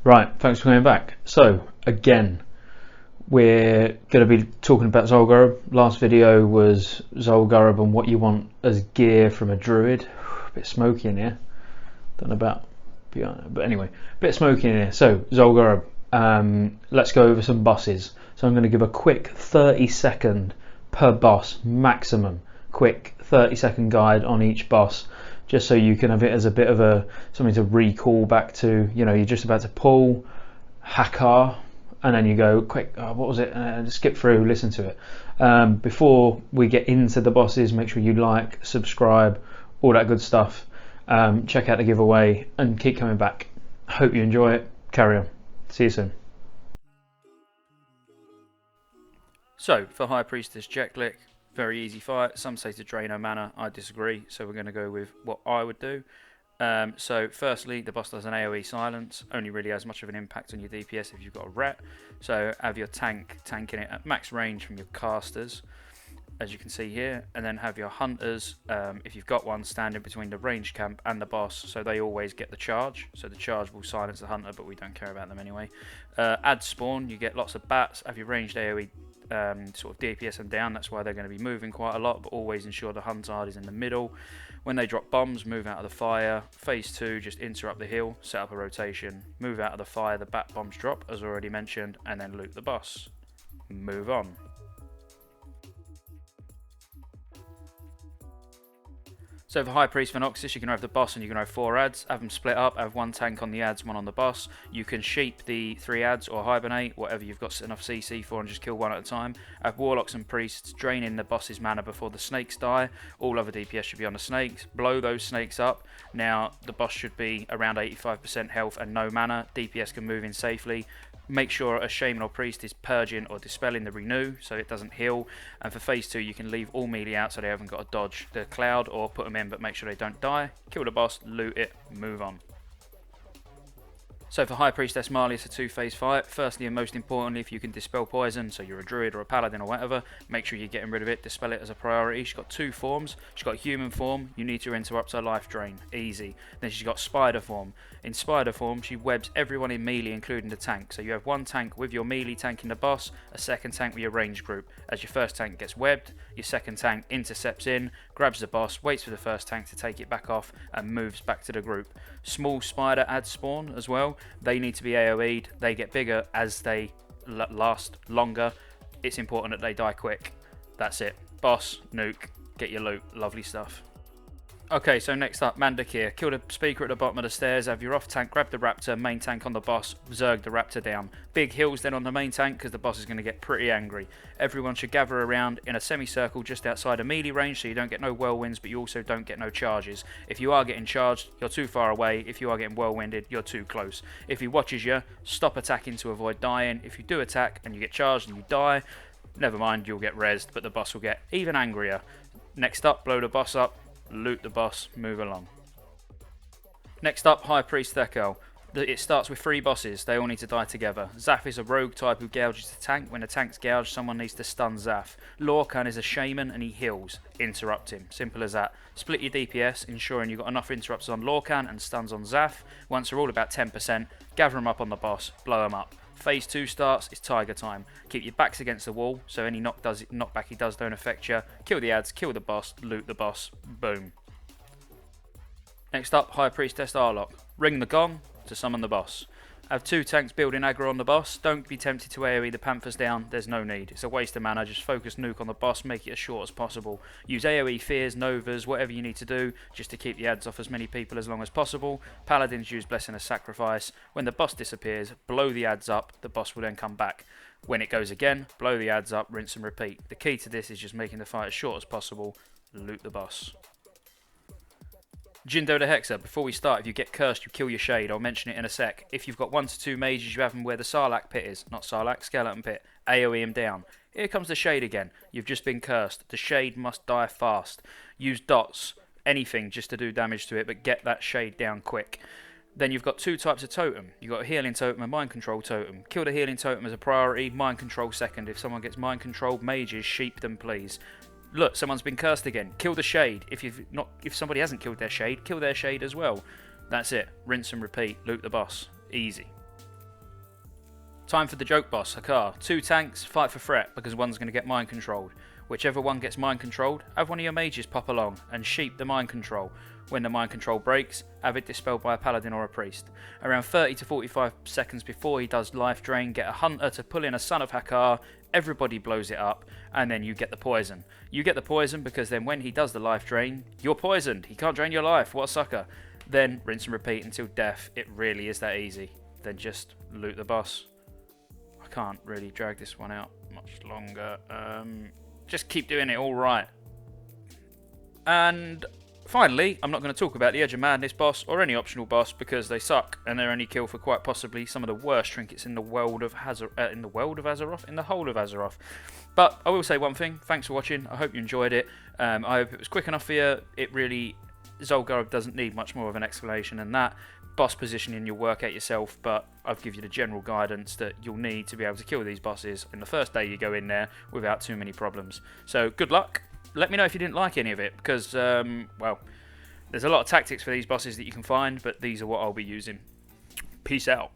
Right, thanks for coming back. So, again, we're going to be talking about Zul'Gurub. Last video was Zul'Gurub and what you want as gear from a Druid. A bit smoky in here. Don't know about beyond, but anyway, a bit smoky in here. So, Zul'Gurub, let's go over some bosses. So I'm going to give a quick 30-second per boss maximum. Quick 30-second guide on each boss, just so you can have it as a bit of something to recall back to. You know, you're just about to pull Hakar, and then you go quick. Oh, what was it? Skip through, listen to it. Before we get into the bosses, make sure you like, subscribe, all that good stuff. Check out the giveaway and keep coming back. Hope you enjoy it. Carry on. See you soon. So for High Priestess Jeklik, very easy fight. Some say to drain her mana. I disagree, so we're going to go with what I would do. So firstly, the boss does an AoE silence, only really has much of an impact on your DPS if you've got a ret. So have your tanking it at max range from your casters, as you can see here, and then have your hunters, if you've got one, standing between the range camp and the boss, so they always get the charge. So the charge will silence the hunter, but we don't care about them anyway. Add spawn, you get lots of bats. Have your ranged AoE sort of DPS and down, that's why they're going to be moving quite a lot, but always ensure the huntard is in the middle. When they drop bombs, move out of the fire. Phase 2, just interrupt the hill, set up a rotation, move out of the fire, the bat bombs drop, as already mentioned, and then loot the boss. Move on. So for High Priest Venoxus, you can have the boss and you can have 4 ads. Have them split up, have 1 tank on the ads, 1 on the boss. You can sheep the 3 ads or hibernate, whatever you've got enough CC for, and just kill 1 at a time. Have Warlocks and Priests draining the boss's mana before the snakes die. All other DPS should be on the snakes. Blow those snakes up. Now the boss should be around 85% health and no mana. DPS can move in safely. Make sure a shaman or priest is purging or dispelling the renew so it doesn't heal. And for phase 2, you can leave all melee out so they haven't got to dodge the cloud, or put them in but make sure they don't die. Kill the boss, loot it, move on. So for High Priestess Marley, it's a 2-phase fight. Firstly and most importantly, if you can dispel poison, so you're a druid or a paladin or whatever, make sure you're getting rid of it, dispel it as a priority. She's got 2 forms. She's got human form, you need to interrupt her life drain, easy. Then she's got spider form. In spider form, she webs everyone in melee, including the tank. So you have 1 tank with your melee tanking the boss, a 2nd tank with your range group. As your 1st tank gets webbed, your 2nd tank intercepts in, grabs the boss, waits for the 1st tank to take it back off, and moves back to the group. Small spider adds spawn as well. They need to be AoE'd. They get bigger as they last longer. It's important that they die quick. That's it. Boss, nuke, get your loot. Lovely stuff. Okay, so next up, Mandakir. Kill the speaker at the bottom of the stairs, have your off tank, grab the raptor, main tank on the boss, zerg the raptor down. Big heals then on the main tank because the boss is going to get pretty angry. Everyone should gather around in a semicircle just outside of melee range so you don't get no whirlwinds, but you also don't get no charges. If you are getting charged, you're too far away. If you are getting whirlwinded, you're too close. If he watches you, stop attacking to avoid dying. If you do attack and you get charged and you die, never mind, you'll get rezzed, but the boss will get even angrier. Next up, blow the boss up. Loot the boss, move along. Next up, High Priest Thekkel. It starts with 3 bosses, they all need to die together. Zaf is a rogue type who gouges the tank. When the tank's gouged, someone needs to stun Zaf. Lorcan is a shaman and he heals. Interrupt him, simple as that. Split your DPS, ensuring you've got enough interrupts on Lorcan and stuns on Zaf. Once they're all about 10%, gather them up on the boss, blow them up. Phase 2 starts, it's Tiger time. Keep your backs against the wall, so any knockback he does don't affect you. Kill the ads, kill the boss, loot the boss, boom. Next up, High Priestess Arlok. Ring the gong to summon the boss. Have 2 tanks building aggro on the boss. Don't be tempted to AoE the Panthers down, there's no need. It's a waste of mana, just focus nuke on the boss, make it as short as possible. Use AoE fears, novas, whatever you need to do, just to keep the ads off as many people as long as possible. Paladins use Blessing as sacrifice. When the boss disappears, blow the ads up, the boss will then come back. When it goes again, blow the ads up, rinse and repeat. The key to this is just making the fight as short as possible, loot the boss. Jindo the Hexer. Before we start, if you get cursed, you kill your shade. I'll mention it in a sec. If you've got 1 to 2 mages, you have them where the Sarlacc pit is. Not Sarlacc, skeleton pit. AoE him down. Here comes the shade again. You've just been cursed. The shade must die fast. Use dots, anything, just to do damage to it, but get that shade down quick. Then you've got 2 types of totem. You've got a healing totem and mind control totem. Kill the healing totem as a priority, mind control second. If someone gets mind controlled, mages, sheep them please. Look, someone's been cursed again. Kill the shade. If somebody hasn't killed their shade, kill their shade as well. That's it. Rinse and repeat. Loot the boss. Easy. Time for the joke boss, Hakar. 2 tanks, fight for threat, because one's going to get mind controlled. Whichever one gets mind controlled, have one of your mages pop along and sheep the mind control. When the mind control breaks, have it dispelled by a paladin or a priest. Around 30 to 45 seconds before he does life drain, get a hunter to pull in a son of Hakar, everybody blows it up, and then you get the poison. You get the poison because then when he does the life drain, you're poisoned. He can't drain your life, what a sucker. Then rinse and repeat until death. It really is that easy. Then just loot the boss. I can't really drag this one out much longer. Just keep doing it all right. And finally, I'm not going to talk about the Edge of Madness boss or any optional boss because they suck and they're only kill for quite possibly some of the worst trinkets in the world of Azeroth, in the whole of Azeroth. But I will say one thing. Thanks for watching. I hope you enjoyed it. I hope it was quick enough for you. It really, Zul'Gurub doesn't need much more of an explanation than that. Boss positioning you'll work out yourself, but I've given you the general guidance that you'll need to be able to kill these bosses in the first day you go in there without too many problems. So good luck. Let me know if you didn't like any of it, because, well, there's a lot of tactics for these bosses that you can find, but these are what I'll be using. Peace out.